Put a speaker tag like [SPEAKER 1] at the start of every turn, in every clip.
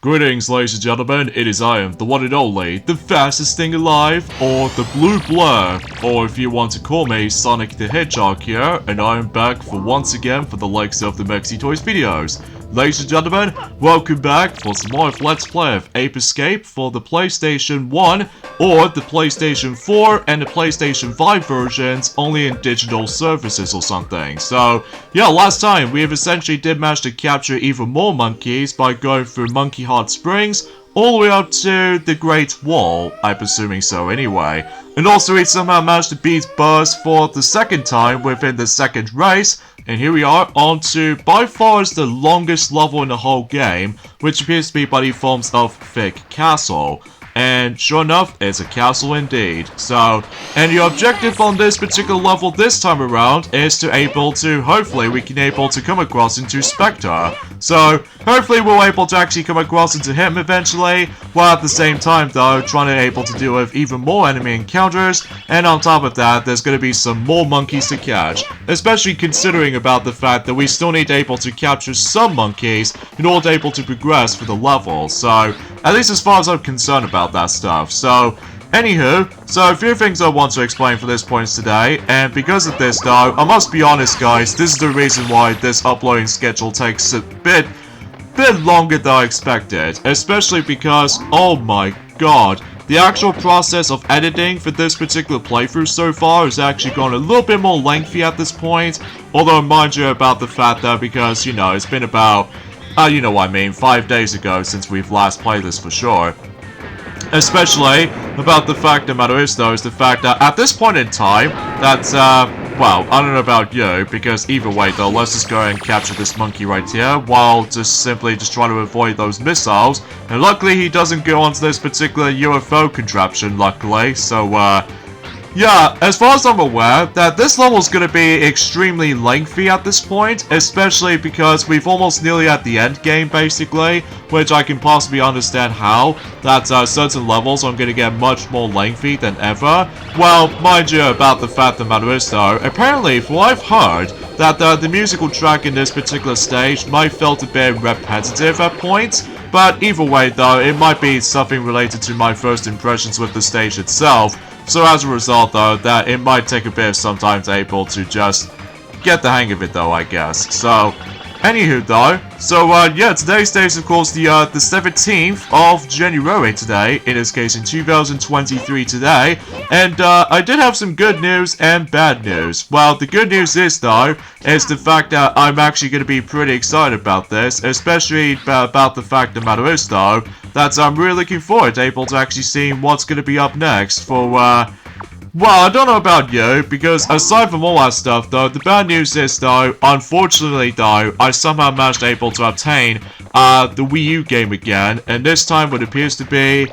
[SPEAKER 1] Greetings, ladies and gentlemen, it is I am, the one and only, the fastest thing alive, or the Blue Blur, or if you want to call me, Sonic the Hedgehog here, and I am back for once again for the likes of the Mexi Toys videos. Ladies and gentlemen, welcome back for some more of Let's Play of Ape Escape for the PlayStation 1, or the PlayStation 4 and the PlayStation 5 versions, only in digital services or something. So, yeah, last time we have essentially did manage to capture even more monkeys by going through Monkey Hot Springs, all the way up to the Great Wall, I'm assuming so anyway. And also we somehow managed to beat Buzz for the second time within the second race, and here we are on to by far is the longest level in the whole game, which appears to be by the forms of Thick Castle. And sure enough, it's a castle indeed. So, and the objective on this particular level this time around is to hopefully we can able to come across into Spectre. So, hopefully we're able to actually come across into him eventually, while at the same time though, trying to able to deal with even more enemy encounters, and on top of that, there's going to be some more monkeys to catch, especially considering about the fact that we still need to able to capture some monkeys in order to able to progress for the level. So, at least as far as I'm concerned about that stuff. So, anywho, so a few things I want to explain for this point today, and because of this though, I must be honest guys, this is the reason why this uploading schedule takes a bit longer than I expected, especially because, oh my god, the actual process of editing for this particular playthrough so far has actually gone a little bit more lengthy at this point, although mind you about the fact that because, you know, it's been about, you know what I mean, 5 days ago since we've last played this for sure. Especially about the fact the matter is though, is the fact that at this point in time, that, well, I don't know about you, because either way though, let's just go and capture this monkey right here, while just simply just trying to avoid those missiles. And luckily he doesn't go onto this particular UFO contraption, luckily, so, yeah, as far as I'm aware, that this level is going to be extremely lengthy at this point, especially because we've almost nearly at the end game, basically, which I can possibly understand how, that certain levels are going to get much more lengthy than ever. Well, mind you about the fact the matter is though, apparently, from what I've heard, that the musical track in this particular stage might felt a bit repetitive at points, but either way though, it might be something related to my first impressions with the stage itself. So as a result though, that it might take a bit of some time to able to just get the hang of it though, I guess. So, anywho though, so yeah, today's date is of course the 17th of January today, in this case in 2023 today, and I did have some good news and bad news. Well, the good news is though, is the fact that I'm actually going to be pretty excited about this, especially about the fact the matter is though, that I'm really looking forward to able to actually seeing what's going to be up next for, well, I don't know about you, because aside from all that stuff though, the bad news is though, unfortunately though, I somehow managed able to obtain, the Wii U game again, and this time what appears to be,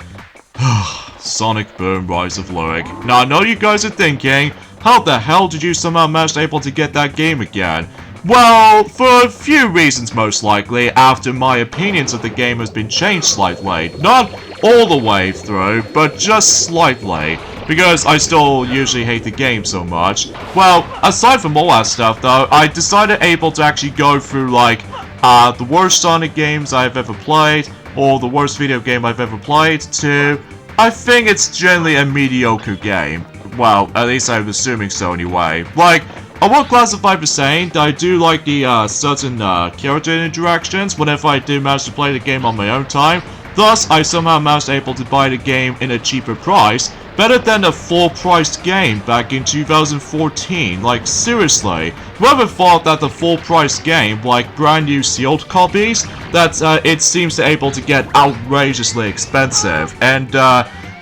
[SPEAKER 1] Sonic Boom Rise of Lyric. Now I know you guys are thinking, how the hell did you somehow manage able to get that game again? Well, for a few reasons most likely, after my opinions of the game has been changed slightly. Not all the way through, but just slightly. Because I still usually hate the game so much. Well, aside from all that stuff though, I decided able to actually go through like, the worst Sonic games I've ever played, or the worst video game I've ever played, to, I think it's generally a mediocre game. Well, at least I'm assuming so anyway. Like, I won't classify for saying that I do like the certain character interactions whenever I do manage to play the game on my own time. Thus, I somehow managed able to buy the game in a cheaper price, better than a full-priced game back in 2014. Like, seriously, whoever thought that the full-priced game, like brand new sealed copies, that it seems to able to get outrageously expensive. And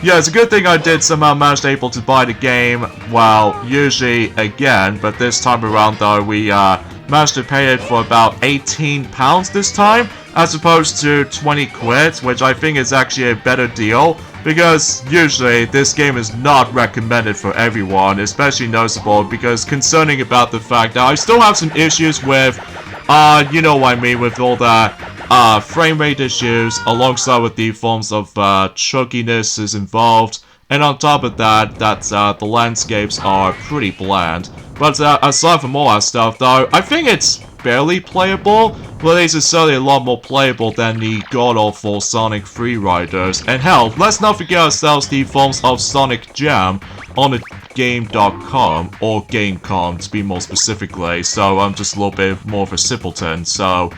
[SPEAKER 1] yeah, it's a good thing I did somehow manage able to buy the game, well, usually again, but this time around though, we managed to pay it for about £18 this time, as opposed to 20 quid, which I think is actually a better deal, because usually this game is not recommended for everyone, especially noticeable because concerning about the fact that I still have some issues with, you know what I mean, with all that frame rate issues, alongside with the forms of chunkiness is involved, and on top of that, the landscapes are pretty bland. But aside from all that stuff though, I think it's barely playable, but it's certainly a lot more playable than the god-awful Sonic Freeriders. And hell, let's not forget ourselves the forms of Sonic Jam on the Game.com, or Gamecom to be more specifically, so I'm just a little bit more of a simpleton, so...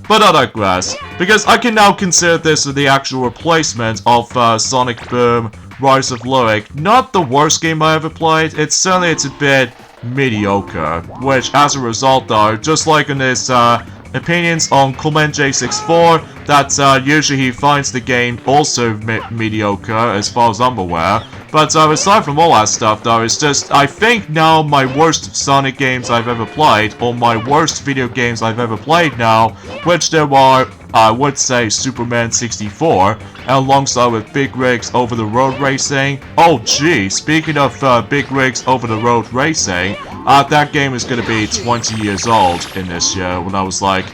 [SPEAKER 1] But I digress, because I can now consider this the actual replacement of Sonic Boom Rise of Lyric. Not the worst game I ever played, it's a bit mediocre, which as a result though, just like in his opinions on Coleman J64, that usually he finds the game also mediocre as far as I'm aware. But aside from all that stuff though, it's just, I think now my worst Sonic games I've ever played, or my worst video games I've ever played now, which there are, I would say, Superman 64, and alongside with Big Rigs Over the Road Racing. Oh gee, speaking of Big Rigs Over the Road Racing, that game is going to be 20 years old in this year, when I was like...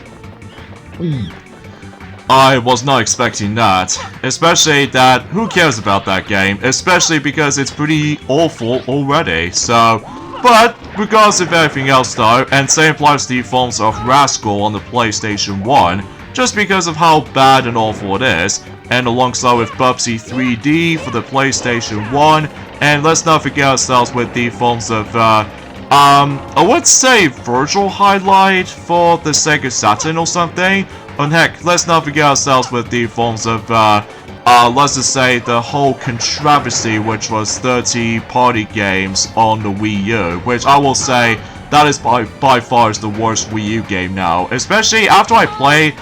[SPEAKER 1] I was not expecting that, especially that, who cares about that game, especially because it's pretty awful already, so... But, regardless of everything else though, and same applies to the forms of Rascal on the PlayStation 1, just because of how bad and awful it is, and alongside with Bubsy 3D for the PlayStation 1, and let's not forget ourselves with the forms of, I would say Virtual Highlight for the Sega Saturn or something. And heck, let's not forget ourselves with the forms of, let's just say the whole controversy which was 30-party games on the Wii U, which I will say that is by far is the worst Wii U game now. Especially after I play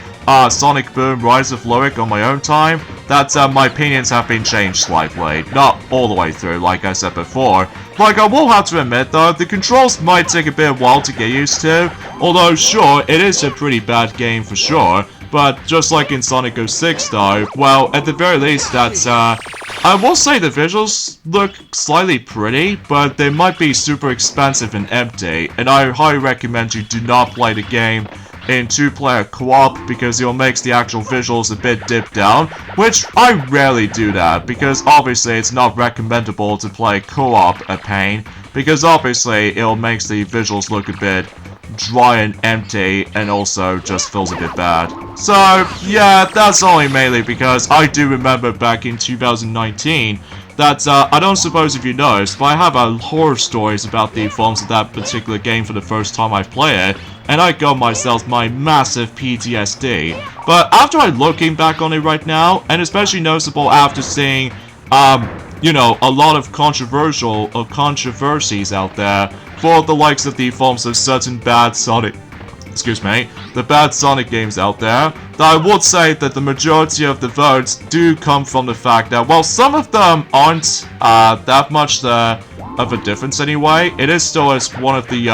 [SPEAKER 1] Sonic Boom Rise of Lyric on my own time, that my opinions have been changed slightly. Not all the way through, like I said before. Like, I will have to admit though, the controls might take a bit of a while to get used to. Although, sure, it is a pretty bad game for sure. But just like in Sonic 06 though, well, at the very least, that's, I will say the visuals look slightly pretty, but they might be super expensive and empty. And I highly recommend you do not play the game in two-player co-op because it makes the actual visuals a bit dipped down, which I rarely do that because obviously it's not recommendable to play co-op a pain because obviously it makes the visuals look a bit dry and empty and also just feels a bit bad. So yeah, that's only mainly because I do remember back in 2019 that, I don't suppose if you noticed, but I have horror stories about the forms of that particular game for the first time I play it, and I got myself my massive PTSD. But after looking back on it right now, and especially noticeable after seeing, you know, a lot of controversies out there for the likes of the forms of certain bad Sonic... Excuse me, the bad Sonic games out there, that I would say that the majority of the votes do come from the fact that, well, some of them aren't that much of a difference anyway. It is still one of the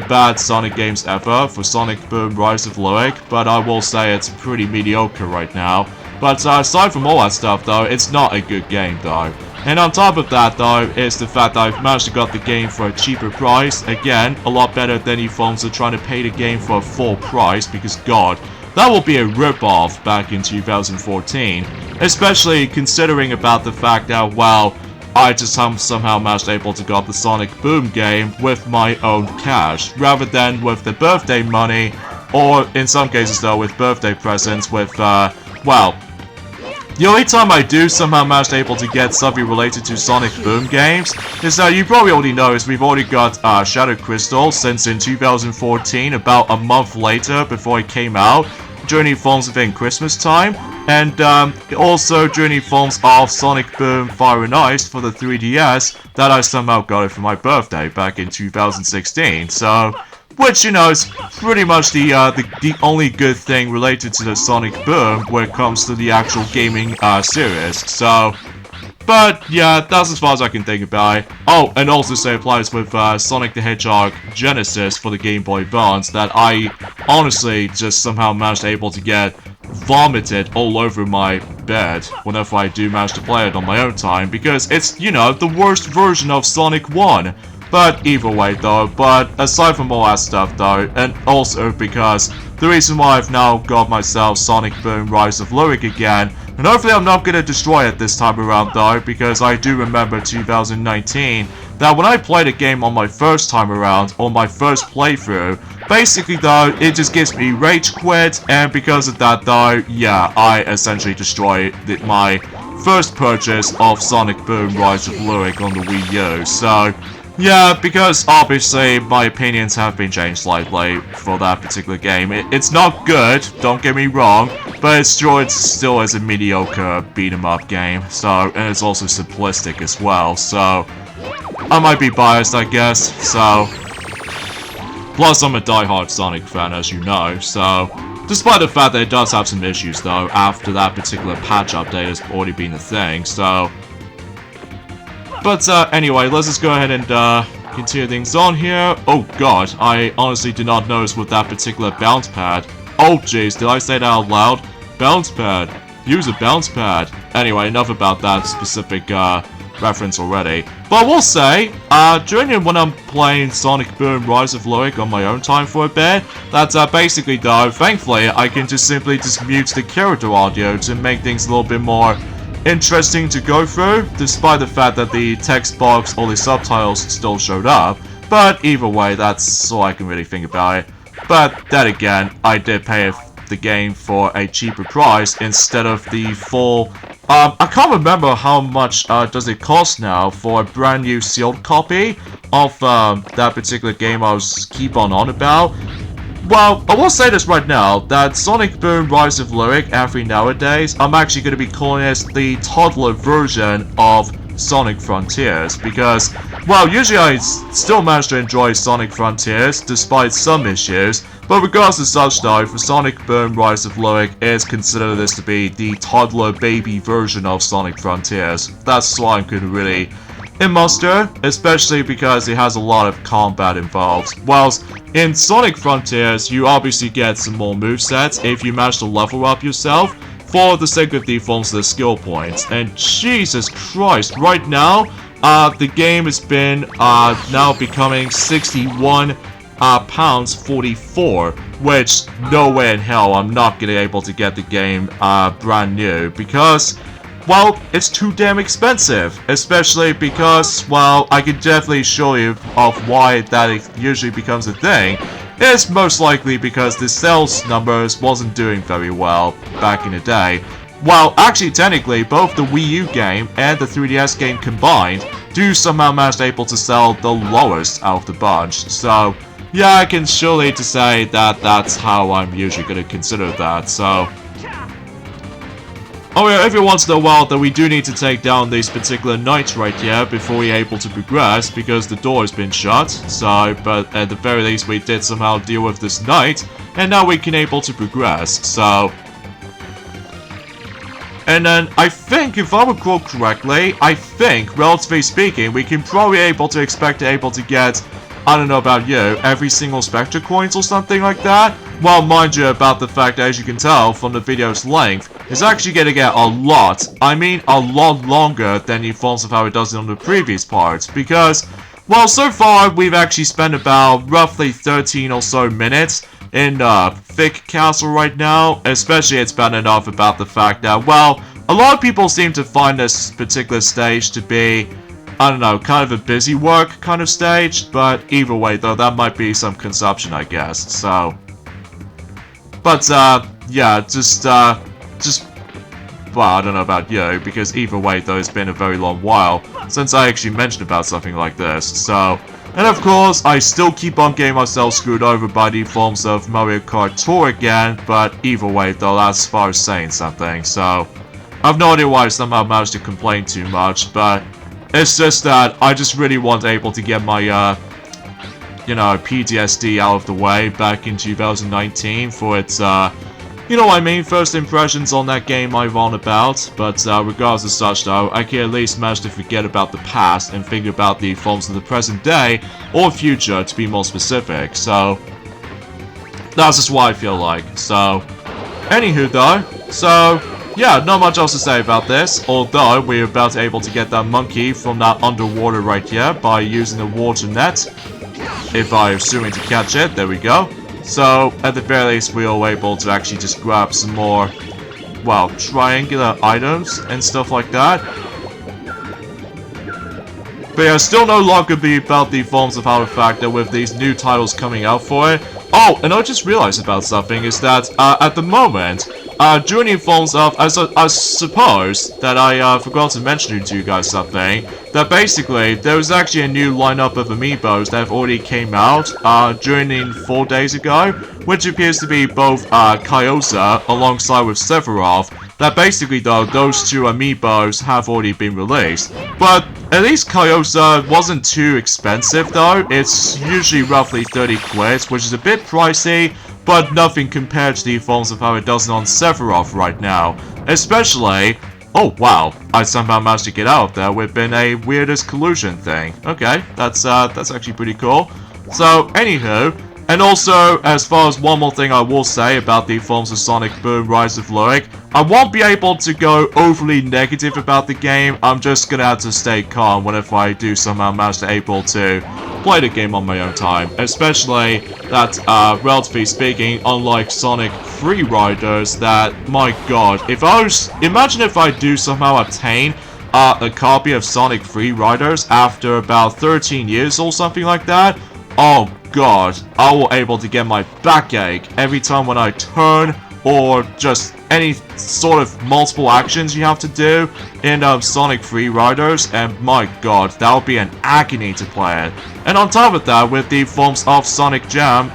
[SPEAKER 1] bad Sonic games ever for Sonic Boom Rise of Lyric, but I will say it's pretty mediocre right now. But aside from all that stuff though, it's not a good game though. And on top of that though, is the fact that I've managed to get the game for a cheaper price. Again, a lot better than you phones are trying to pay the game for a full price, because god, that will be a rip-off back in 2014. Especially considering about the fact that, well, I just somehow managed able to get the Sonic Boom game with my own cash, rather than with the birthday money, or in some cases though, with birthday presents with, well, the only time I do somehow manage able to get something related to Sonic Boom games is that you probably already know is we've already got Shadow Crystal since in 2014, about a month later before it came out, during the forms within Christmas time, and also during the forms of Sonic Boom Fire and Ice for the 3DS that I somehow got it for my birthday back in 2016, so... Which, you know, is pretty much the only good thing related to the Sonic Boom when it comes to the actual gaming series. So, but yeah, that's as far as I can think about it. Oh, and also same applies with Sonic the Hedgehog Genesis for the Game Boy Advance that I honestly just somehow managed able to get vomited all over my bed whenever I do manage to play it on my own time, because it's, you know, the worst version of Sonic 1. But either way though, but aside from all that stuff though, and also because the reason why I've now got myself Sonic Boom Rise of Lyric again, And hopefully I'm not gonna destroy it this time around though, because I do remember 2019, that when I played a game on my first time around, on my first playthrough, basically though, it just gives me rage quit, and because of that though, yeah, I essentially destroyed my first purchase of Sonic Boom Rise of Lyric on the Wii U, so yeah, because obviously my opinions have been changed slightly for that particular game. It's not good, don't get me wrong, but it's still is a mediocre beat-em-up game, so, and it's also simplistic as well, so I might be biased, I guess, so. Plus, I'm a die-hard Sonic fan, as you know, so. Despite the fact that it does have some issues, though, after that particular patch update has already been a thing, so. But, anyway, let's just go ahead and, continue things on here. Oh, God, I honestly did not notice with that particular bounce pad. Oh, jeez, did I say that out loud? Bounce pad. Use a bounce pad. Anyway, enough about that specific, reference already. But I will say, during when I'm playing Sonic Boom Rise of Lyric on my own time for a bit, that's basically though, thankfully, I can just simply mute the character audio to make things a little bit more interesting to go through, despite the fact that the text box or the subtitles still showed up. But either way, that's all I can really think about it. But then again, I did pay the game for a cheaper price instead of the full. I can't remember how much does it cost now for a brand new sealed copy of that particular game I was keep on about. Well, I will say this right now, that Sonic Boom Rise of Lyric, every nowadays, I'm actually going to be calling this the toddler version of Sonic Frontiers, because, well, usually I still manage to enjoy Sonic Frontiers, despite some issues, but regardless of such though, for Sonic Boom Rise of Lyric, it is considered this to be the toddler baby version of Sonic Frontiers. That's why I'm going to really muster, especially because it has a lot of combat involved. Whilst in Sonic Frontiers, you obviously get some more movesets if you manage to level up yourself for the sake of the forms of the skill points. And Jesus Christ, right now, the game has been now becoming 61 pounds 44, which no way in hell I'm not gonna be able to get the game brand new, because, well, it's too damn expensive, especially because, well, I can definitely show you of why that usually becomes a thing. It's most likely because the sales numbers wasn't doing very well back in the day. Well, actually, technically, both the Wii U game and the 3DS game combined do somehow manage able to sell the lowest out of the bunch, so yeah, I can surely to say that that's how I'm usually going to consider that, so. Oh yeah, every once in a while that we do need to take down these particular knights right here before we're able to progress, because the door has been shut, so, but at the very least we did somehow deal with this knight, and now we can able to progress, so. And then, I think, if I recall correctly, I think, relatively speaking, we can probably able to expect to get, I don't know about you, every single Spectre coins or something like that. Well, mind you about the fact that, as you can tell from the video's length, it's actually going to get a lot, I mean a lot longer than the forms of how it does it on the previous parts, because, well, so far we've actually spent about roughly 13 or so minutes in Thick Castle right now, especially it's bad enough about the fact that, well, a lot of people seem to find this particular stage to be, I don't know, kind of a busy work kind of stage, but either way though, that might be some consumption, I guess, so. But, yeah, just, well, I don't know about you, because either way though, it's been a very long while since I actually mentioned about something like this, so. And of course, I still keep on getting myself screwed over by the forms of Mario Kart Tour again, but either way though, that's as far as saying something, so. I have no idea why I somehow managed to complain too much, but it's just that I just really want able to get my, you know, PTSD out of the way back in 2019 for its, you know what I mean, first impressions on that game I've on about, but regardless of such though, I can at least manage to forget about the past and think about the forms of the present day, or future to be more specific, so that's just what I feel like, so anywho though, so yeah, not much else to say about this, although we're about to able to get that monkey from that underwater right here by using the water net, if I'm assuming to catch it, there we go. So, at the very least, we are able to actually just grab some more well, triangular items and stuff like that. But yeah, still no longer be about the Forms of Power factor with these new titles coming out for it. Oh, and I just realized about something is that at the moment, during the Forms of, I suppose that I forgot to mention to you guys something, that basically there was actually a new lineup of amiibos that have already came out during 4 days ago, which appears to be both Kai'Osa alongside with Sephiroth. That basically though, those two amiibos have already been released. But at least Kai'Osa wasn't too expensive though. It's usually roughly 30 quid, which is a bit pricey, but nothing compared to the Forms of how it does on Sephiroth right now. Especially, oh wow, I somehow managed to get out of there within a weirdest collusion thing. Okay, that's actually pretty cool. So, anywho, and also, as far as one more thing I will say about the Forms of Sonic Boom Rise of Lyric, I won't be able to go overly negative about the game. I'm just gonna have to stay calm whenever I do somehow manage to able to play the game on my own time. Especially that, relatively speaking, unlike Sonic Free Riders, that, my god, imagine if I do somehow obtain a copy of Sonic Free Riders after about 13 years or something like that. Oh god, I will able to get my backache every time when I turn, or just any sort of multiple actions you have to do in Sonic Free Riders, and my god, that would be an agony to play it. And on top of that, with the Forms of Sonic Jam,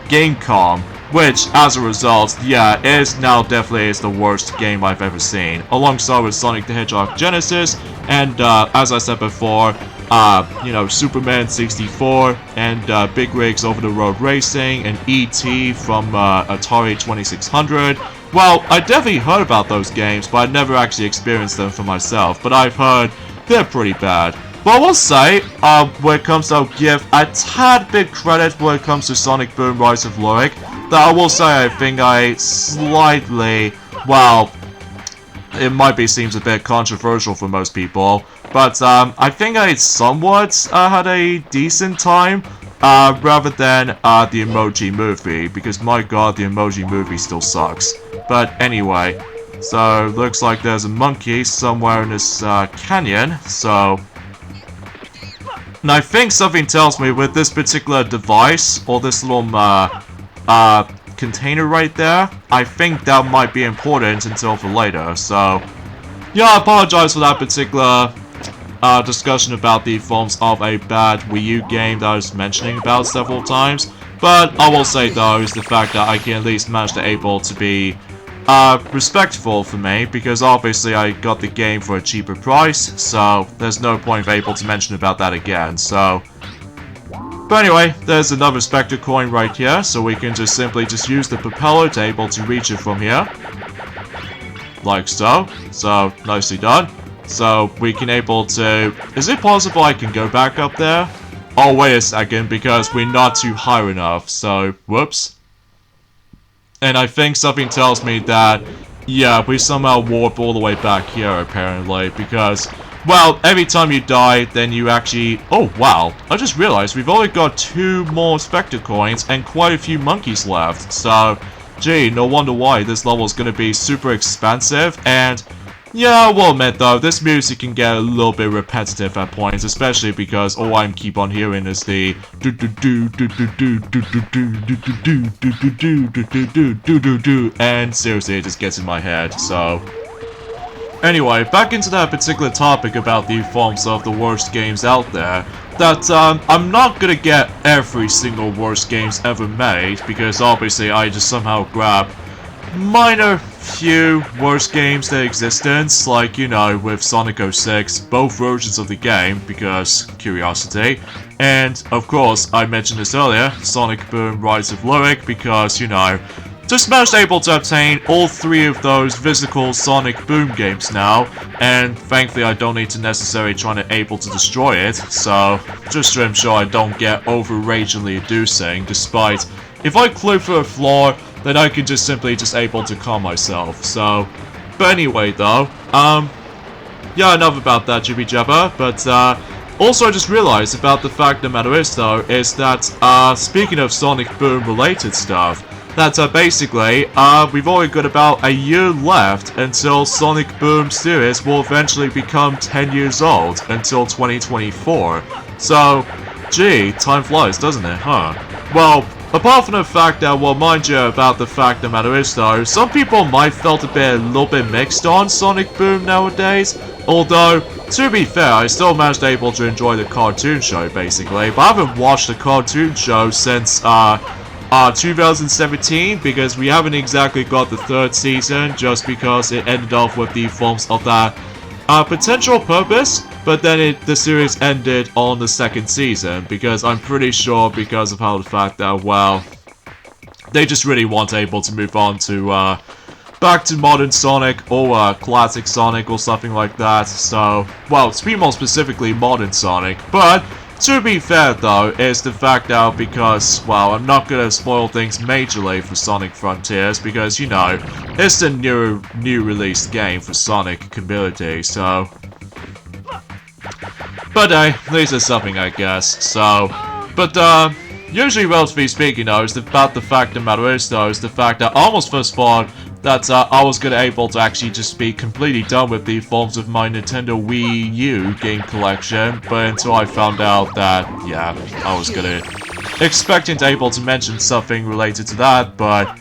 [SPEAKER 1] Gamecom, which, as a result, yeah, now definitely is the worst game I've ever seen, alongside with Sonic the Hedgehog Genesis, and as I said before, you know, Superman 64, and Big Rigs Over the Road Racing, and E.T. from Atari 2600. Well, I definitely heard about those games, but I never actually experienced them for myself, but I've heard they're pretty bad. But I will say, when it comes to, I'll give a tad bit credit when it comes to Sonic Boom Rise of Lyric, that I will say I think I slightly, well, it might be seems a bit controversial for most people, but I think I somewhat had a decent time, rather than the Emoji Movie, because my god, the Emoji Movie still sucks. But anyway, so looks like there's a monkey somewhere in this canyon, so... And I think something tells me with this particular device, or this little container right there, I think that might be important until for later, so... Yeah, I apologize for that particular discussion about the Forms of a bad Wii U game that I was mentioning about several times, but I will say though is the fact that I can at least manage to able to be respectful for me, because obviously I got the game for a cheaper price, so there's no point of able to mention about that again, so... But anyway, there's another Spectre coin right here, so we can just simply use the propeller to able to reach it from here. Like so. So, nicely done. So, we can able to... Is it possible I can go back up there? Oh, wait a second, because we're not too high enough, so, whoops. And I think something tells me that, yeah, we somehow warp all the way back here, apparently, because... Well, every time you die, then you actually... Oh, wow. I just realized we've only got 2 more Spectre coins and quite a few monkeys left. So, gee, no wonder why this level is going to be super expansive. And, yeah, I will admit, though, this music can get a little bit repetitive at points, especially because all I keep on hearing is the... And seriously, it just gets in my head, so... Anyway, back into that particular topic about the Forms of the worst games out there, that I'm not gonna get every single worst games ever made, because obviously I just somehow grab minor few worst games in existence, like, you know, with Sonic 06, both versions of the game, because curiosity, and of course, I mentioned this earlier, Sonic Boom Rise of Lyric, because, you know, just managed able to obtain all 3 of those physical Sonic Boom games now, and thankfully I don't need to necessarily try to able to destroy it, so just to ensure I don't get over-ragingly inducing, despite if I clip through a floor, then I can just simply able to calm myself, so... But anyway though, yeah, enough about that jibby jabber, but also I just realized about the fact the matter is though, is that, speaking of Sonic Boom related stuff, that basically, we've only got about a year left until Sonic Boom series will eventually become 10 years old, until 2024. So, gee, time flies, doesn't it, huh? Well, apart from the fact that, well, mind you, about the fact that matter is though, some people might felt a little bit mixed on Sonic Boom nowadays. Although, to be fair, I still managed able to enjoy the cartoon show, basically. But I haven't watched the cartoon show since, 2017, because we haven't exactly got the third season, just because it ended off with the forms of that potential purpose, but then the series ended on the second season, because I'm pretty sure because of how the fact that, well, they just really weren't able to move on to, back to modern Sonic, or, classic Sonic, or something like that, so, well, to be more specifically, modern Sonic, but to be fair, though, is the fact that because, well, I'm not gonna spoil things majorly for Sonic Frontiers because, you know, it's the new released game for Sonic community, so... But, at least it's something, I guess, so... But, usually, relatively speaking, though, is about the fact that matter is, though, is the fact that I almost first thought that I was gonna able to actually just be completely done with the forms of my Nintendo Wii U game collection, but until I found out that, yeah, I was gonna expecting to able to mention something related to that, but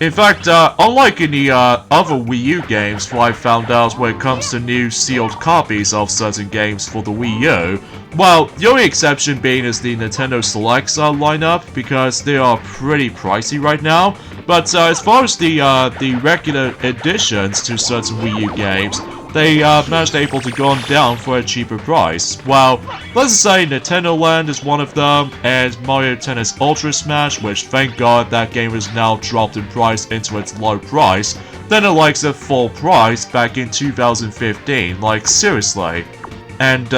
[SPEAKER 1] in fact, unlike in the other Wii U games, what I found out when it comes to new sealed copies of certain games for the Wii U, well, the only exception being is the Nintendo Selects lineup, because they are pretty pricey right now. But as far as the regular editions to certain Wii U games, they managed able to go on down for a cheaper price. Well, let's just say Nintendo Land is one of them, and Mario Tennis Ultra Smash, which thank God that game is now dropped in price into its low price, than it likes at full price back in 2015, like seriously. And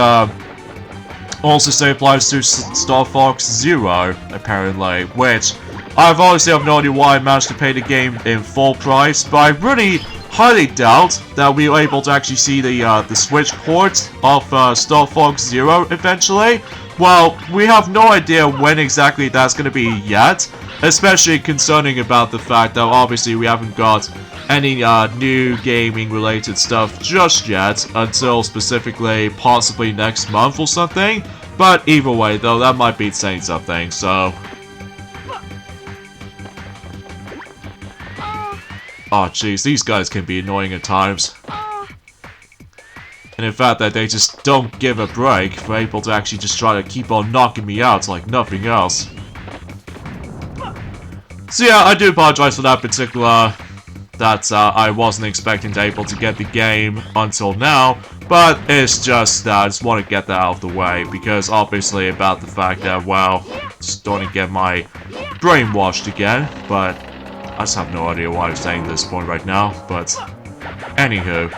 [SPEAKER 1] also same applies to Star Fox Zero, apparently, which I've obviously have no idea why I managed to pay the game in full price, but I really highly doubt that we were able to actually see the Switch port of Star Fox Zero eventually. Well, we have no idea when exactly that's going to be yet, especially concerning about the fact that obviously we haven't got any new gaming related stuff just yet until specifically possibly next month or something. But either way though, that might be saying something, so... Oh jeez, these guys can be annoying at times. And in fact that they just don't give a break for able to actually just try to keep on knocking me out like nothing else. So yeah, I do apologize for that particular... that I wasn't expecting to able to get the game until now, but it's just that I just want to get that out of the way, because obviously about the fact that, well, just don't want to get my brainwashed again, but I just have no idea why I'm saying this point right now, but anywho.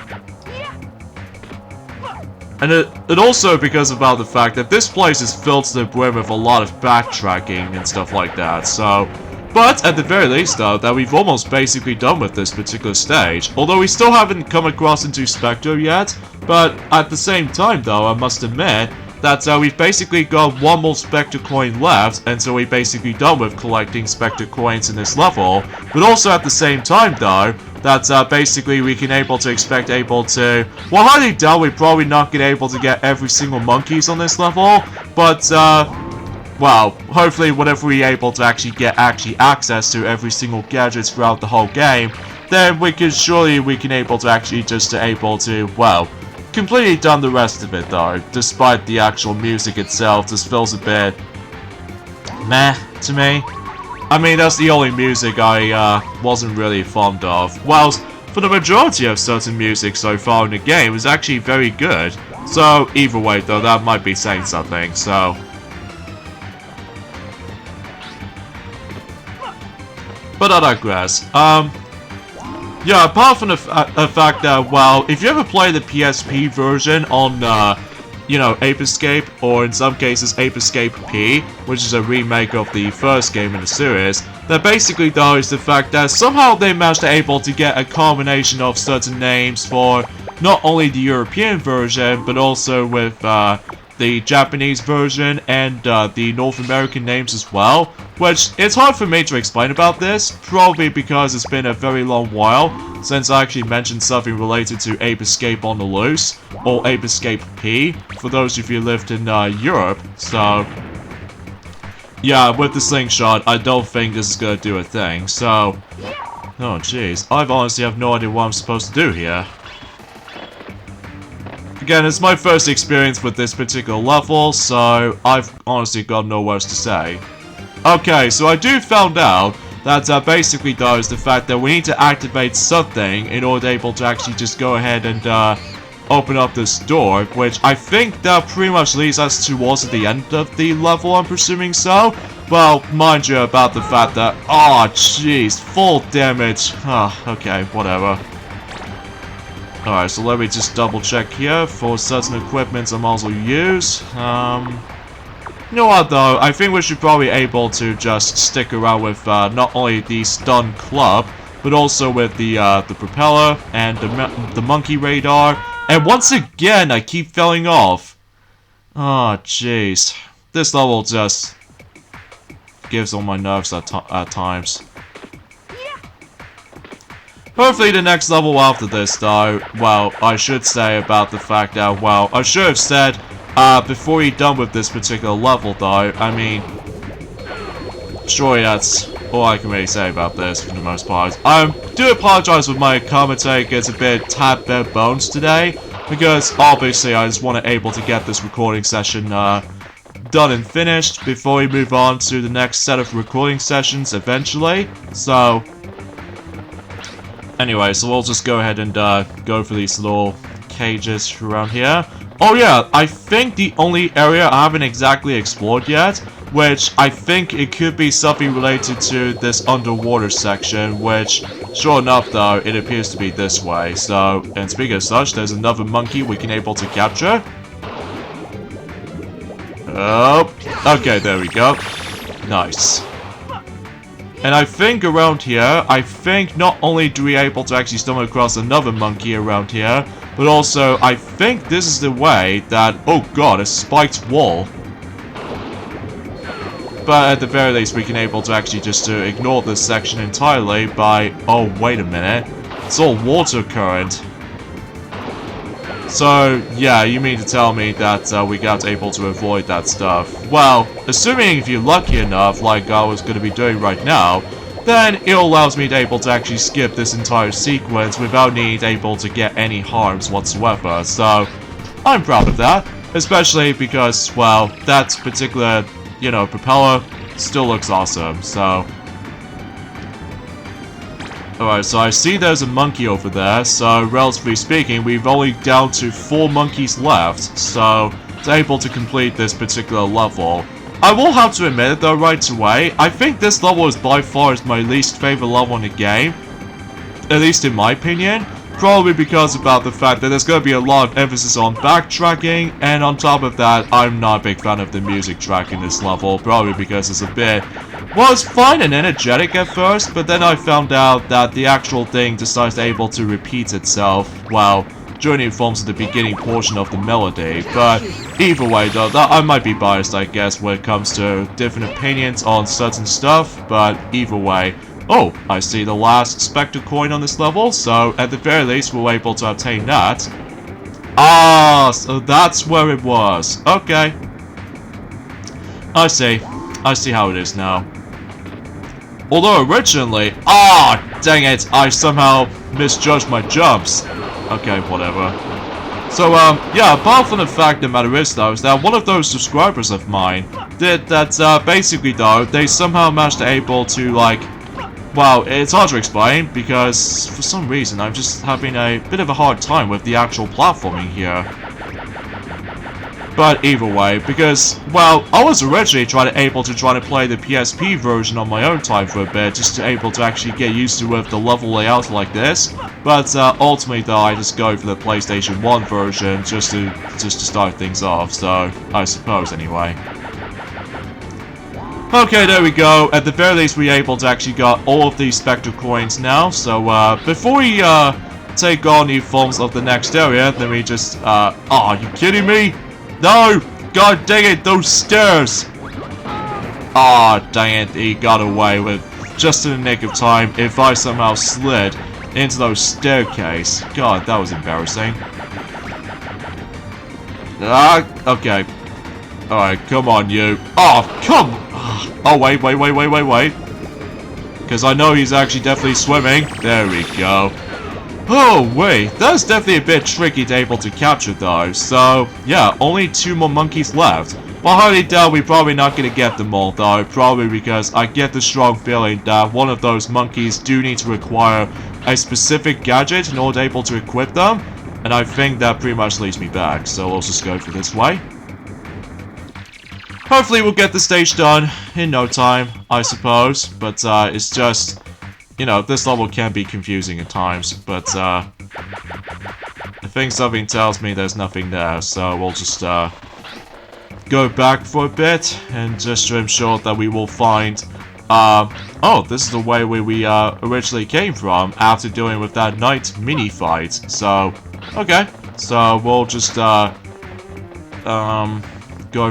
[SPEAKER 1] And it also because about the fact that this place is filled to the brim with a lot of backtracking and stuff like that, so... But, at the very least though, that we've almost basically done with this particular stage, although we still haven't come across into Spectre yet, but at the same time though, I must admit, that we've basically got one more Spectre coin left, and so we're basically done with collecting Spectre coins in this level, but also at the same time though, that basically we can able to expect able to, well, highly doubt we're probably not gonna able to get every single monkeys on this level, but well, hopefully whenever we're able to actually get access to every single gadget throughout the whole game, then we can able to actually just able to, well, completely done the rest of it though, despite the actual music itself just feels a bit meh to me. I mean, that's the only music I wasn't really fond of. Whilst for the majority of certain music so far in the game is actually very good. So either way though, that might be saying something, so... But I digress. Yeah, apart from the fact that, well, if you ever play the PSP version on, you know, Ape Escape, or in some cases Ape Escape P, which is a remake of the first game in the series, that basically though is the fact that somehow they managed to able to get a combination of certain names for not only the European version, but also with, the Japanese version and the North American names as well, which it's hard for me to explain about this, probably because it's been a very long while since I actually mentioned something related to Ape Escape on the Loose, or Ape Escape P, for those of you who lived in Europe, so... yeah, with the slingshot, I don't think this is gonna do a thing, so... oh jeez, I honestly have no idea what I'm supposed to do here. Again, it's my first experience with this particular level, so I've honestly got no words to say. Okay, so I do found out that basically though is the fact that we need to activate something in order to able to actually just go ahead and open up this door, which I think that pretty much leads us towards the end of the level, I'm presuming so. Well, mind you about the fact that, oh jeez, full damage. Okay, whatever. Alright, so let me just double check here for certain equipment I might as well use. You know what though, I think we should probably be able to just stick around with not only the stun club, but also with the propeller and the monkey radar. And once again, I keep falling off. Oh jeez, this level just gives on my nerves at times. Hopefully the next level after this though, well, I should say about the fact that, well, I should have said, before you're done with this particular level though, I mean, surely that's all I can really say about this for the most part. I do apologize with my commentary, gets a bit tad bare bones today, because obviously I just want to able to get this recording session, done and finished before we move on to the next set of recording sessions eventually, so... anyway, so we'll just go ahead and go for these little cages around here. Oh yeah, I think the only area I haven't exactly explored yet, which I think it could be something related to this underwater section, which, sure enough though, it appears to be this way. So, and speaking of such, there's another monkey we can able to capture. Oh, okay, there we go. Nice. And I think around here, I think not only do we able to actually stumble across another monkey around here, but also I think this is the way that, oh god, a spiked wall. But at the very least we can able to actually just to ignore this section entirely by, oh wait a minute, it's all water current. So, yeah, you mean to tell me that we got able to avoid that stuff. Well, assuming if you're lucky enough, like I was going to be doing right now, then it allows me to able to actually skip this entire sequence without needing able to get any harms whatsoever. So, I'm proud of that, especially because, well, that particular, you know, propeller still looks awesome, so... Alright, so I see there's a monkey over there, so relatively speaking, we've only down to 4 monkeys left, so it's able to complete this particular level. I will have to admit it though right away, I think this level is by far my least favorite level in the game, at least in my opinion, probably because about the fact that there's going to be a lot of emphasis on backtracking, and on top of that, I'm not a big fan of the music track in this level, probably because it's a bit... well, it's fine and energetic at first, but then I found out that the actual thing decides to able to repeat itself, well, during the forms of the beginning portion of the melody. But either way though, I might be biased I guess when it comes to different opinions on certain stuff, but either way. Oh, I see the last Spectre coin on this level, so at the very least we're able to obtain that. Ah, so that's where it was. Okay. I see how it is now. Although originally... ah, dang it, I somehow misjudged my jumps. Okay, whatever. So, yeah, apart from the fact the matter is, though, is that one of those subscribers of mine did that, basically, though, they somehow managed to able to, like... well, it's hard to explain, because for some reason I'm just having a bit of a hard time with the actual platforming here. But either way, because, well, I was originally able to play the PSP version on my own time for a bit, just to able to actually get used to with the level layout like this. But ultimately, though, I just go for the PlayStation 1 version just to start things off. So I suppose anyway. Okay, there we go. At the very least, we're able to actually got all of these Spectre coins now. So before we take on new forms of the next area, let me just. Are you kidding me? No! God dang it, those stairs! Ah, dang it, he got away with just in the nick of time if I somehow slid into those staircase. God, that was embarrassing. Ah, okay. Alright, come on, you. Oh, come! Oh, wait. Because I know he's actually definitely swimming. There we go. Oh, wait. That's definitely a bit tricky to able to capture, though. So, yeah, only 2 more monkeys left. But I highly doubt we're probably not going to get them all, though. Probably because I get the strong feeling that one of those monkeys do need to require a specific gadget in order to able to equip them. And I think that pretty much leads me back. So we'll just go for this way. Hopefully we'll get the stage done in no time, I suppose. But it's just, you know, this level can be confusing at times. But I think something tells me there's nothing there. So we'll just go back for a bit and just to ensure that we will find oh, this is the way where we originally came from after dealing with that night mini fight. So okay, so we'll just go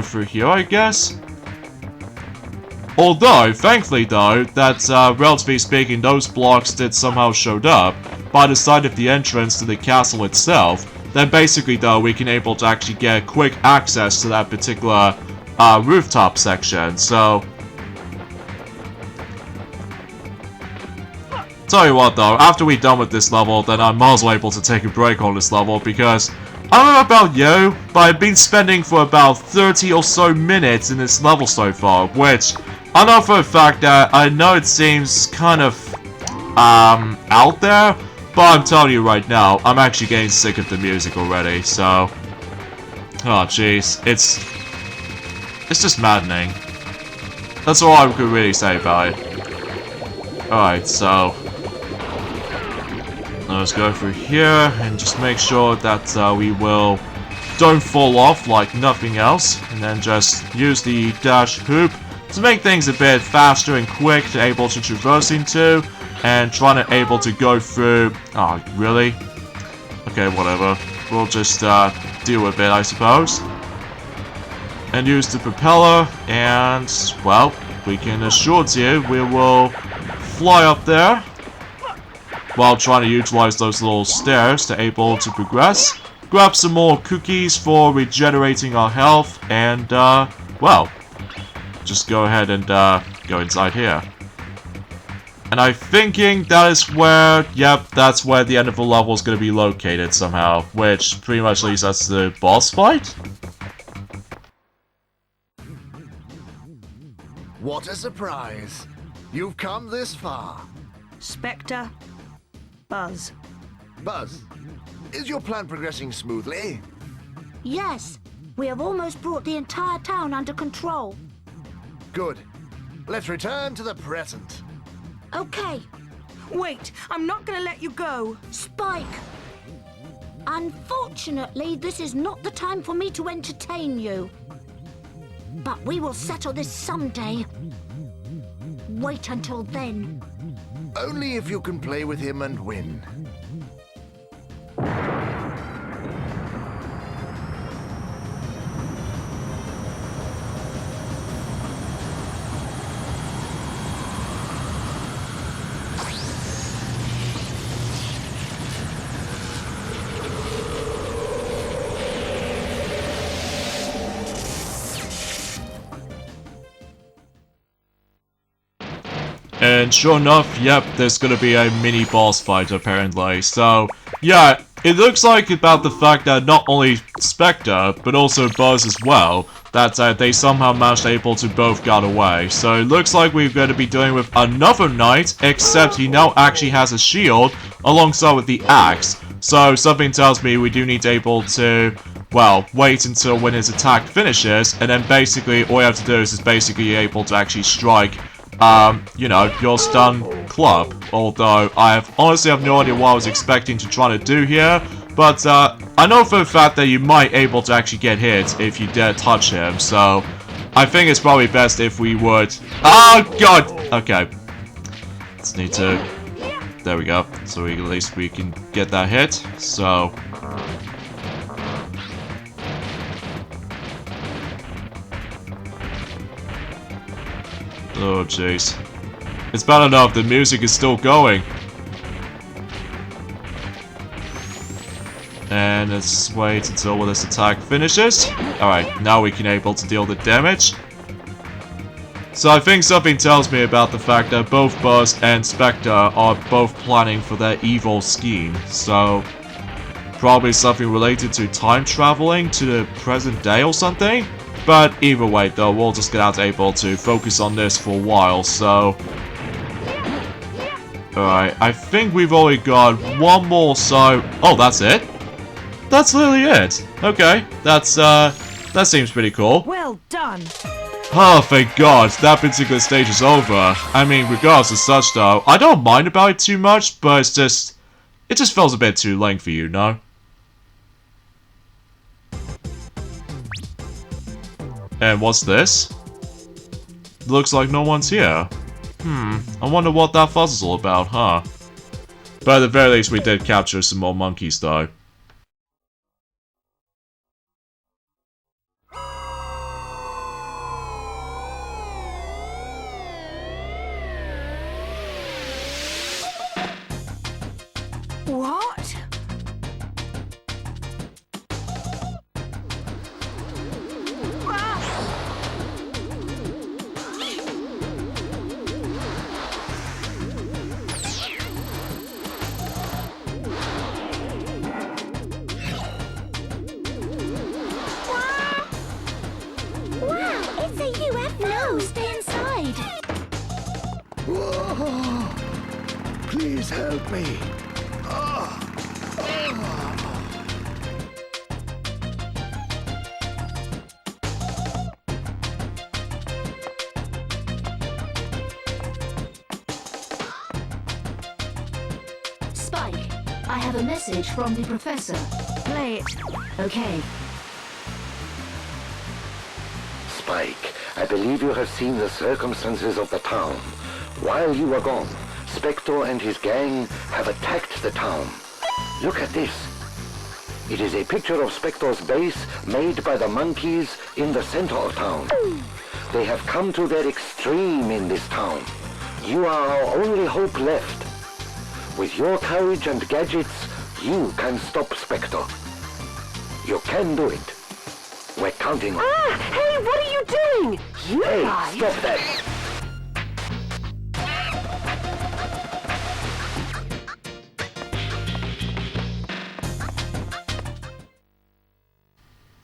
[SPEAKER 1] through here, I guess. Although, thankfully though, that relatively speaking, those blocks did somehow showed up by the side of the entrance to the castle itself. Then basically though, we can able to actually get quick access to that particular rooftop section. So tell you what though, after we're done with this level, then I'm might as well able to take a break on this level because I don't know about you, but I've been spending for about 30 or so minutes in this level so far, which I know for a fact that I know it seems kind of out there, but I'm telling you right now, I'm actually getting sick of the music already, so oh jeez, it's just maddening. That's all I could really say about it. Alright, so let's go through here and just make sure that we don't fall off like nothing else, and then just use the dash hoop to make things a bit faster and quick to able to traverse into, and trying to able to go through. Oh, really? Okay, whatever. We'll just deal with it, I suppose, and use the propeller, and well, we can assure you we will fly up there while trying to utilize those little stairs to able to progress, grab some more cookies for regenerating our health, and well, just go ahead and go inside here. And I'm thinking that is where, yep, that's where the end of the level is going to be located somehow, which pretty much leads us to the boss fight.
[SPEAKER 2] What a surprise! You've come this far.
[SPEAKER 3] Spectre, Buzz.
[SPEAKER 2] Buzz, is your plan progressing smoothly?
[SPEAKER 4] Yes, we have almost brought the entire town under control.
[SPEAKER 2] Good. Let's return to the present.
[SPEAKER 4] Okay,
[SPEAKER 3] Wait, I'm not gonna let you go.
[SPEAKER 4] Spike. Unfortunately, this is not the time for me to entertain you. But we will settle this someday. Wait until then.
[SPEAKER 2] Only if you can play with him and win.
[SPEAKER 1] And sure enough, yep, there's gonna be a mini boss fight apparently. So, yeah, it looks like about the fact that not only Spectre, but also Buzz as well, that they somehow managed able to both got away. So it looks like we're going to be dealing with another knight, except he now actually has a shield alongside with the axe. So something tells me we do need to able to, well, wait until when his attack finishes, and then basically all you have to do is basically able to actually strike you know, your stun club. Although, I honestly have no idea what I was expecting to try to do here. But, I know for a fact that you might able to actually get hit if you dare touch him. So, I think it's probably best if we would... Oh, God! Okay. Just need to... There we go. So at least we can get that hit. So... Oh, jeez. It's bad enough the music is still going. And let's wait until this attack finishes. Alright, now we can able to deal the damage. So I think something tells me about the fact that both Buzz and Spectre are both planning for their evil scheme. So probably something related to time traveling to the present day or something. But either way though, we're just gonna have to able to focus on this for a while, so... Alright, I think we've only got one more, so... Oh, that's it? That's literally it. Okay, that seems pretty cool.
[SPEAKER 3] Well done.
[SPEAKER 1] Oh, thank God, that particular stage is over. I mean, regardless of such though, I don't mind about it too much, but it's just... It just feels a bit too lengthy, you know? And what's this? Looks like no one's here. I wonder what that fuss is all about, huh? But at the very least, we did capture some more monkeys, though.
[SPEAKER 3] What?
[SPEAKER 4] Wow, it's a UFO! No, stay inside!
[SPEAKER 2] Whoa. Please help me.
[SPEAKER 5] Spike, I have a message from the professor.
[SPEAKER 3] Play it.
[SPEAKER 5] Okay.
[SPEAKER 6] Spike, I believe you have seen the circumstances of the town. While you were gone, Spectre and his gang have attacked the town. Look at this. It is a picture of Spectre's base made by the monkeys in the center of town. They have come to their extreme in this town. You are our only hope left. With your courage and gadgets, you can stop Spectre. You can do it. We're counting on you.
[SPEAKER 3] Hey, what are you doing? You
[SPEAKER 6] Hey,
[SPEAKER 3] guys!
[SPEAKER 6] stop that!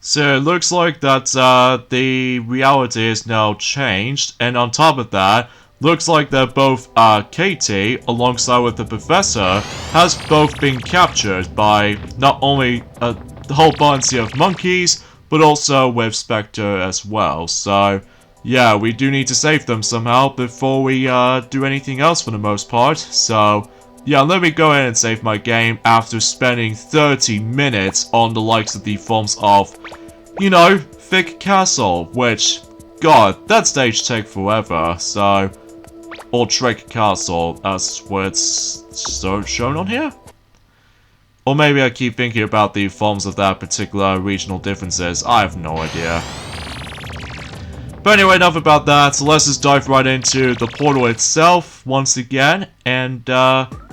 [SPEAKER 1] So it looks like that the reality is now changed, and on top of that, looks like that both Katie, alongside with the professor, has both been captured by not only a whole bunch of monkeys, but also with Spectre as well. So yeah, we do need to save them somehow before we do anything else for the most part. So yeah, let me go in and save my game after spending 30 minutes on the likes of the forms of, you know, Thick Castle, which, god, that stage took forever, so... Or Trick Castle, that's what it's shown on here? Or maybe I keep thinking about the forms of that particular regional differences, I have no idea. But anyway, enough about that, so let's just dive right into the portal itself once again, and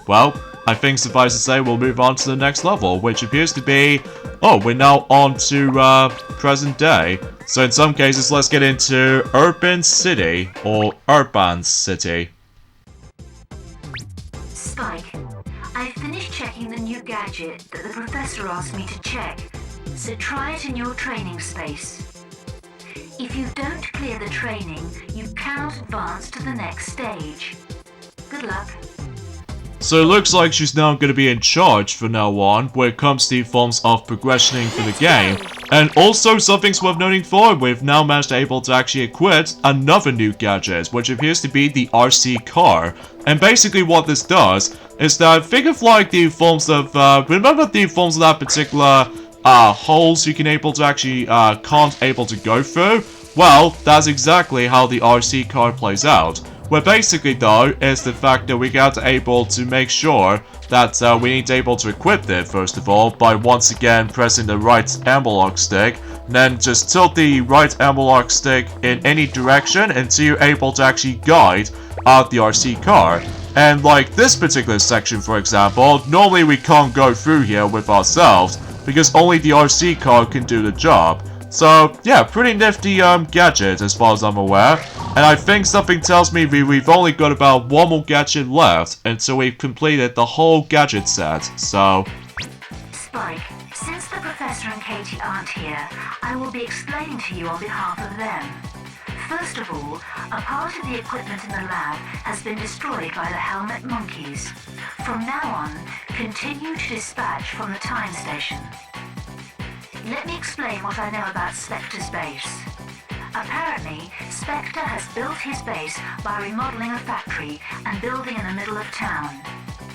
[SPEAKER 1] well, I think suffice to say we'll move on to the next level, which appears to be... Oh, we're now on to present day. So in some cases, let's get into Urban City, or Urban City.
[SPEAKER 5] Spike, I finished checking the new gadget that the professor asked me to check, so try it in your training space. If you don't clear the training, you cannot advance to the next stage. Good luck.
[SPEAKER 1] So it looks like she's now going to be in charge from now on when it comes to forms of progressioning for the game. And also something's worth noting for, we've now managed to able to actually equip another new gadget, which appears to be the RC car. And basically what this does is that think of like the forms of, remember the forms of that particular holes you can able to actually, can't able to go through? Well, that's exactly how the RC car plays out. Well, basically though, is the fact that we got able to make sure that we need to able to equip it first of all by once again pressing the right analog stick, and then just tilt the right analog stick in any direction until you're able to actually guide out the RC car. And like this particular section, for example, normally we can't go through here with ourselves because only the RC car can do the job. So yeah, pretty nifty gadget as far as I'm aware. And I think something tells me we've only got about one more gadget left until we've completed the whole gadget set. So
[SPEAKER 5] Spike, since the Professor and Katie aren't here, I will be explaining to you on behalf of them. First of all, a part of the equipment in the lab has been destroyed by the Helmet Monkeys. From now on, continue to dispatch from the time station. Let me explain what I know about Spectre's base. Apparently, Spectre has built his base by remodeling a factory and building in the middle of town.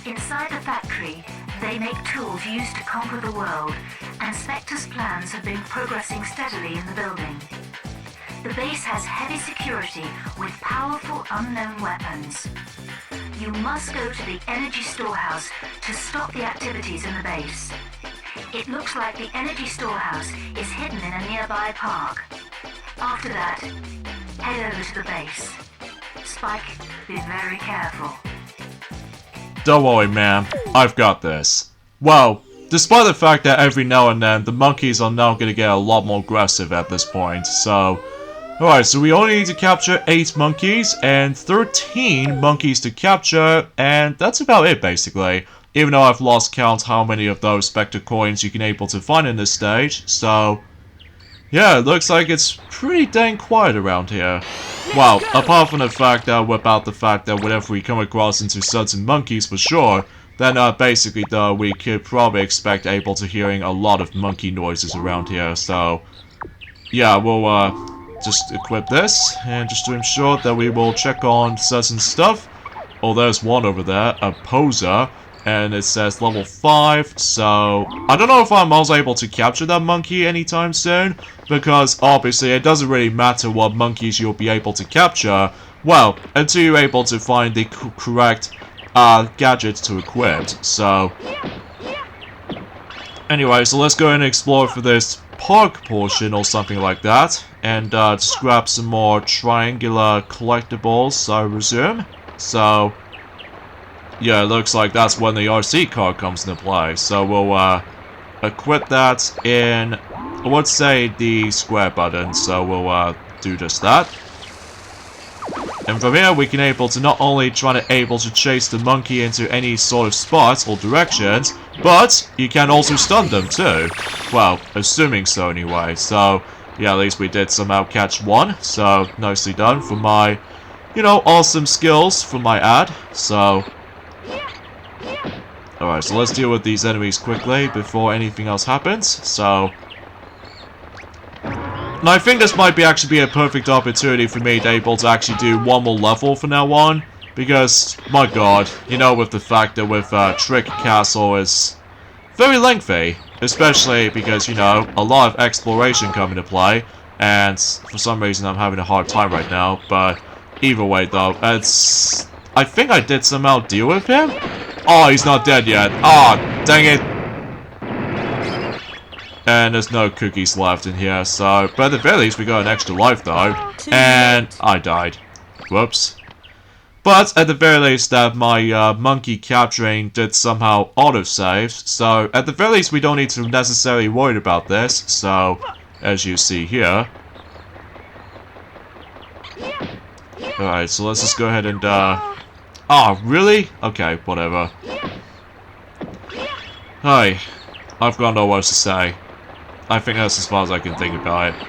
[SPEAKER 5] Inside the factory, they make tools used to conquer the world, and Spectre's plans have been progressing steadily in the building. The base has heavy security with powerful unknown weapons. You must go to the energy storehouse to stop the activities in the base. It looks like the energy storehouse is hidden in a nearby park. After that, head over to the base. Spike, be very careful.
[SPEAKER 1] don't worry, man. I've got this. Well, despite the fact that every now and then the monkeys are now gonna get a lot more aggressive at this point, so... Alright, so we only need to capture 8 monkeys and 13 monkeys to capture, and that's about it basically. Even though I've lost count how many of those Spectre coins you can able to find in this stage, so... Yeah, it looks like it's pretty dang quiet around here. Well, apart from the fact that whenever we come across into certain monkeys for sure, then basically though we could probably expect able to hearing a lot of monkey noises around here, so... Yeah, we'll just equip this, and just to ensure that we will check on certain stuff. Oh, there's one over there, a poser, and it says level 5, so... I don't know if I'm also able to capture that monkey anytime soon, because obviously it doesn't really matter what monkeys you'll be able to capture, well, until you're able to find the correct gadget to equip, so... Anyway, so let's go and explore for this park portion or something like that, and just grab some more triangular collectibles, I resume. So, yeah, it looks like that's when the RC car comes into play, so we'll equip that in, I would say, the square button, so we'll do just that. And from here we can able to not only try to chase the monkey into any sort of spots or directions, but you can also stun them too. Well, assuming so anyway. So, yeah, at least we did somehow catch one. So, nicely done for my, you know, awesome skills for my ad. So, alright, so let's deal with these enemies quickly before anything else happens. So... And I think this might actually be a perfect opportunity for me to able to actually do one more level from now on, because, my god, you know, with the fact that with Trick Castle is very lengthy, especially because, you know, a lot of exploration come into play, and for some reason I'm having a hard time right now, but either way though, it's... I think I did somehow deal with him? Oh, he's not dead yet. Ah, oh, dang it. And there's no cookies left in here, so... But at the very least, we got an extra life, though. And I died. Whoops. But at the very least, that my monkey capturing did somehow autosave. So, at the very least, we don't need to necessarily worry about this. So, as you see here. Alright, so let's just go ahead and... Oh, really? Okay, whatever. Hi. I've got no words to say. I think that's as far as I can think about it.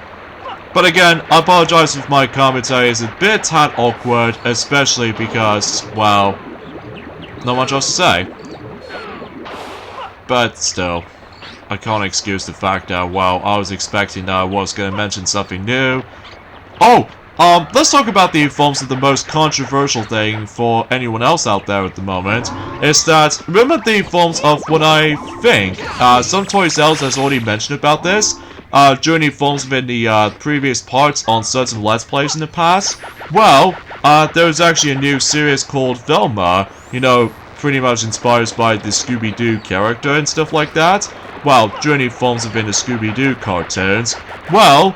[SPEAKER 1] But again, I apologize if my commentary is a bit tad awkward, especially because, well, not much else to say. But still, I can't excuse the fact that, well, I was expecting that I was going to mention something new. Oh! let's talk about the forms of the most controversial thing for anyone else out there at the moment. Is that, remember the forms of what I think, some Toy Sales has already mentioned about this, during the forms within the previous parts on certain Let's Plays in the past? Well, there's actually a new series called Velma, you know, pretty much inspired by the Scooby-Doo character and stuff like that. Well, during the forms within the Scooby-Doo cartoons. Well,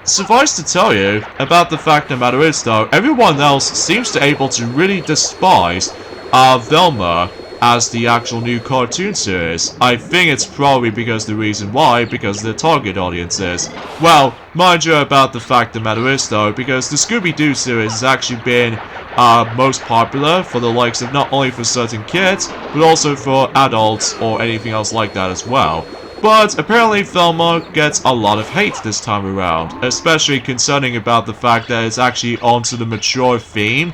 [SPEAKER 1] suffice to tell you about the fact of the matter is, though, everyone else seems to able to really despise Velma as the actual new cartoon series. I think it's probably because the reason why, because the target audience is. Well, mind you about the fact of the matter is, though, because the Scooby-Doo series has actually been most popular for the likes of not only for certain kids, but also for adults or anything else like that as well. But apparently Velma gets a lot of hate this time around, especially concerning about the fact that it's actually onto the mature theme,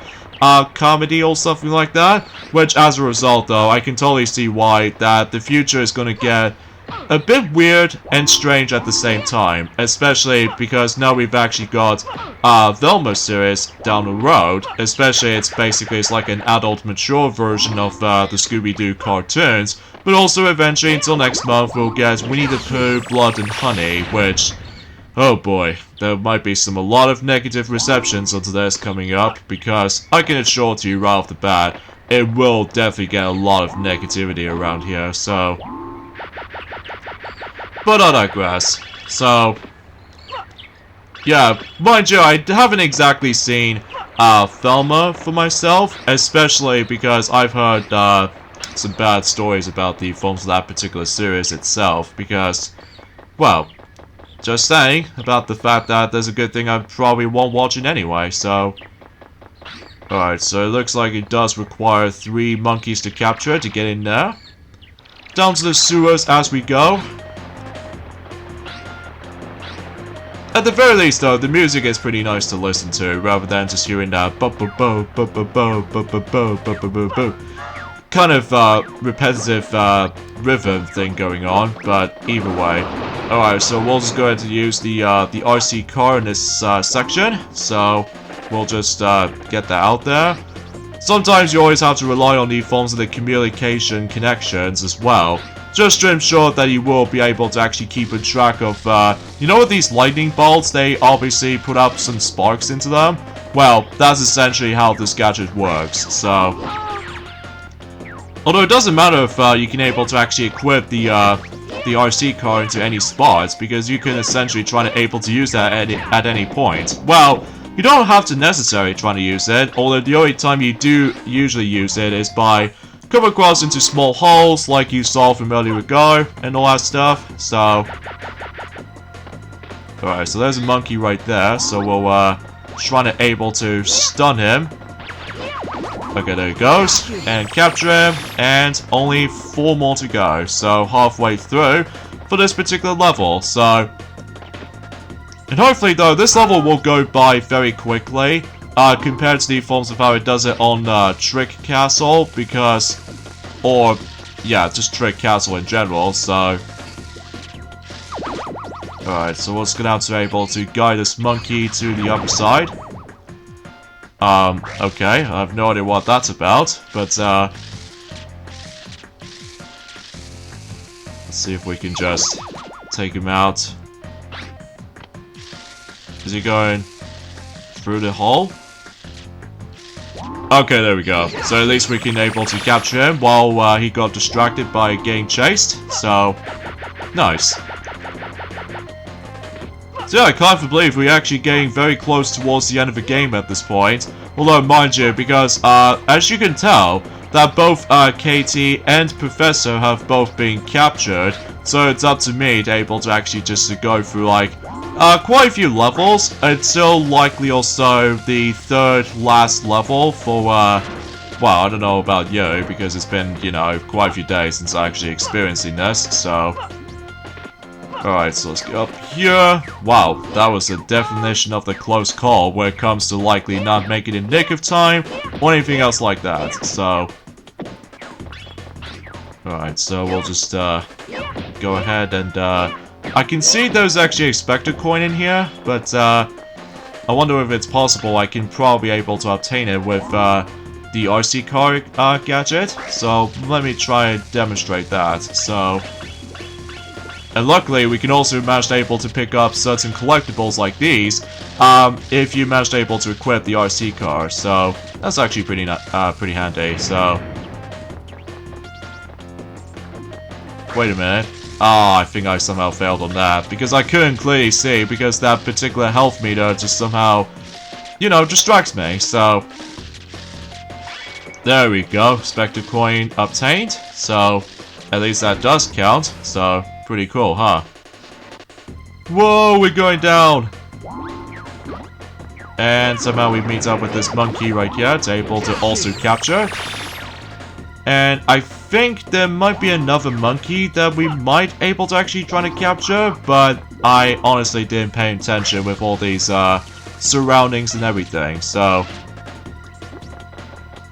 [SPEAKER 1] comedy or something like that, which as a result though, I can totally see why that the future is going to get a bit weird and strange at the same time, especially because now we've actually got Velma series down the road, especially it's like an adult mature version of the Scooby-Doo cartoons, but also eventually until next month we'll get Winnie the Pooh, Blood and Honey, which, oh boy, there might be a lot of negative receptions onto this coming up, because I can assure to you right off the bat, it will definitely get a lot of negativity around here, so. But I digress. So, yeah, mind you, I haven't exactly seen Velma for myself, especially because I've heard some bad stories about the films of that particular series itself, because, well, just saying about the fact that there's a good thing I probably won't watch it anyway, so. Alright, so it looks like it does require 3 monkeys to capture it to get in there. Down to the sewers as we go. At the very least, though, the music is pretty nice to listen to, rather than just hearing that kind of repetitive rhythm thing going on. But either way, alright. So we'll just go ahead and use the RC car in this section. So we'll just get that out there. Sometimes you always have to rely on the forms of the communication connections as well, just to ensure that you will be able to actually keep a track of, you know, with these lightning bolts, they obviously put up some sparks into them. Well, that's essentially how this gadget works, so. Although it doesn't matter if you can able to actually equip the RC car into any spots, because you can essentially try to able to use that at any point. Well, you don't have to necessarily try to use it, although the only time you do usually use it is by come across into small holes like you saw from earlier ago and all that stuff, so. Alright, so there's a monkey right there, so we'll try to able to stun him. Okay, there he goes, and capture him, and only 4 more to go, so halfway through for this particular level, so. And hopefully though, this level will go by very quickly, compared to the forms of how it does it on Trick Castle, because, or, yeah, just Trick Castle in general, so. Alright, so we're just gonna have to be able to guide this monkey to the other side. Okay, I have no idea what that's about, but, let's see if we can just take him out. Is he going through the hole? Okay, there we go. So at least we can able to capture him while he got distracted by getting chased. So, nice. So yeah, I can't believe we're actually getting very close towards the end of the game at this point. Although, mind you, because as you can tell, that both Katie and Professor have both been captured. So it's up to me to able to actually just to go through like quite a few levels. It's still likely also the 3rd last level for, well, I don't know about you, because it's been, you know, quite a few days since I actually experiencing this, so. Alright, so let's get up here. Wow, that was the definition of the close call when it comes to likely not making it in nick of time, or anything else like that, so. Alright, so we'll just, go ahead and, I can see there's actually a Spectre coin in here, but, I wonder if it's possible I can probably be able to obtain it with the RC car gadget. So let me try and demonstrate that. So, and luckily we can also manage able to pick up certain collectibles like these if you manage able to equip the RC car. So that's actually pretty handy. So wait a minute. Ah, I think I somehow failed on that, because I couldn't clearly see, because that particular health meter just somehow, you know, distracts me, so... There we go, Spectre coin obtained, so at least that does count, so pretty cool, huh? Whoa, we're going down! And somehow we meet up with this monkey right here to able to also capture. And I think there might be another monkey that we might able to actually try to capture, but I honestly didn't pay attention with all these surroundings and everything, so...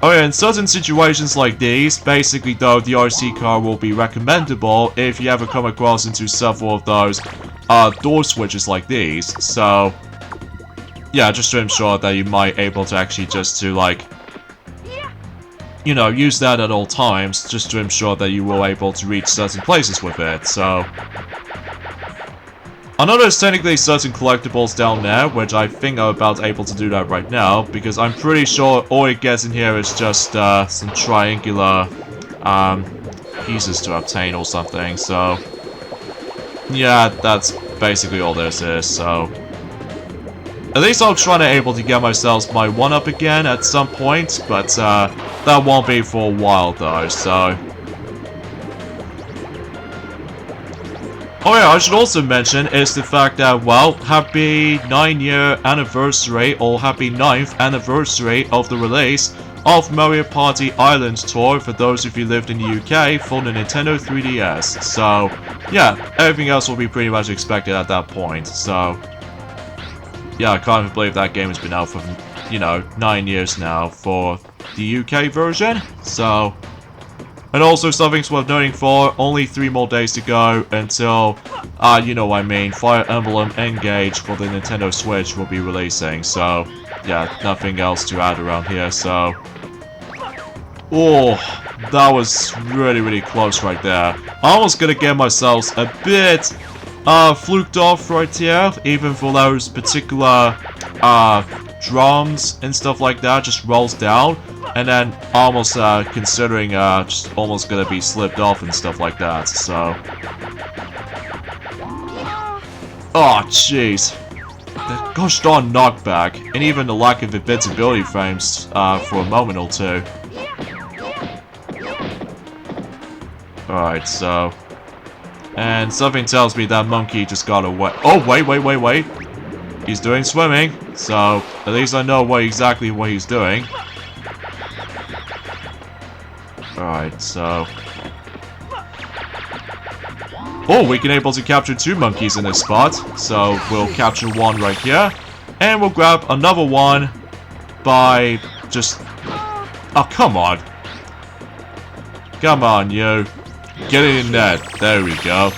[SPEAKER 1] Oh yeah, in certain situations like these, basically though, the RC car will be recommendable if you ever come across into several of those door switches like these, so... Yeah, just to ensure that you might able to actually just to like... You know, use that at all times, just to ensure that you will able to reach certain places with it, so... I know there's technically certain collectibles down there, which I think I'm about able to do that right now, because I'm pretty sure all it gets in here is just some triangular pieces to obtain or something, so... Yeah, that's basically all this is, so... At least I'll try to able to get myself my 1-up again at some point, but that won't be for a while though, so... Oh yeah, I should also mention is the fact that, well, happy 9-year anniversary, or happy 9th anniversary of the release of Mario Party Island Tour for those of you lived in the UK for the Nintendo 3DS. So, yeah, everything else will be pretty much expected at that point, so... Yeah, I can't even believe that game has been out for, you know, 9 years now for the UK version, so... And also something's worth noting for, only 3 more days to go until, you know what I mean, Fire Emblem Engage for the Nintendo Switch will be releasing, so... Yeah, nothing else to add around here, so... Oh, that was really close right there. I almost gonna get myself a bit... fluked off right here, even for those particular, drums and stuff like that, just rolls down, and then almost, considering, just almost gonna be slipped off and stuff like that, so... Oh, jeez. The gosh darn knockback, and even the lack of invincibility frames, for a moment or two. Alright, so... And something tells me that monkey just got away. Oh, wait. He's doing swimming, so at least I know exactly what he's doing. Alright, so... Oh, we can able to capture 2 monkeys in this spot. So we'll capture 1 right here. And we'll grab another one by just... Oh, come on. Come on, you. Get it in there. There we go.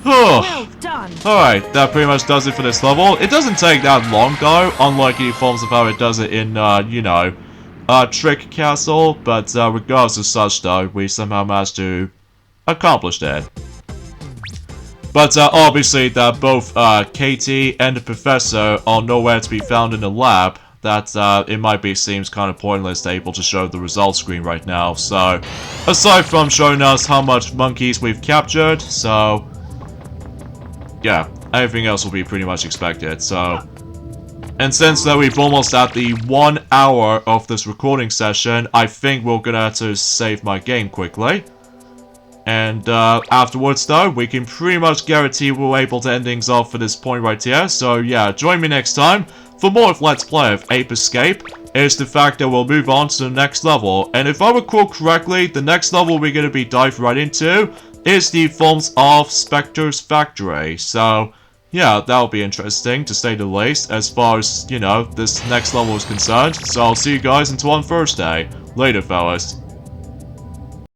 [SPEAKER 3] Well done.
[SPEAKER 1] Alright, that pretty much does it for this level. It doesn't take that long though, unlike any forms of how it does it in, you know, Trick Castle. But regardless of such though, we somehow managed to accomplish that. But obviously that both Katie and the Professor are nowhere to be found in the lab. That it might be seems kind of pointless to able to show the results screen right now. So, aside from showing us how much monkeys we've captured, so yeah, everything else will be pretty much expected. So, and since that we've almost at the 1 hour of this recording session, I think we're gonna have to save my game quickly. And afterwards though, we can pretty much guarantee we're able to end things off for this point right here. So yeah, join me next time for more of Let's Play of Ape Escape. Is the fact that we'll move on to the next level. And if I recall correctly, the next level we're going to be dive right into is the forms of Spectre's Factory. So yeah, that'll be interesting to say the least as far as, you know, this next level is concerned. So I'll see you guys until on Thursday. Later, fellas.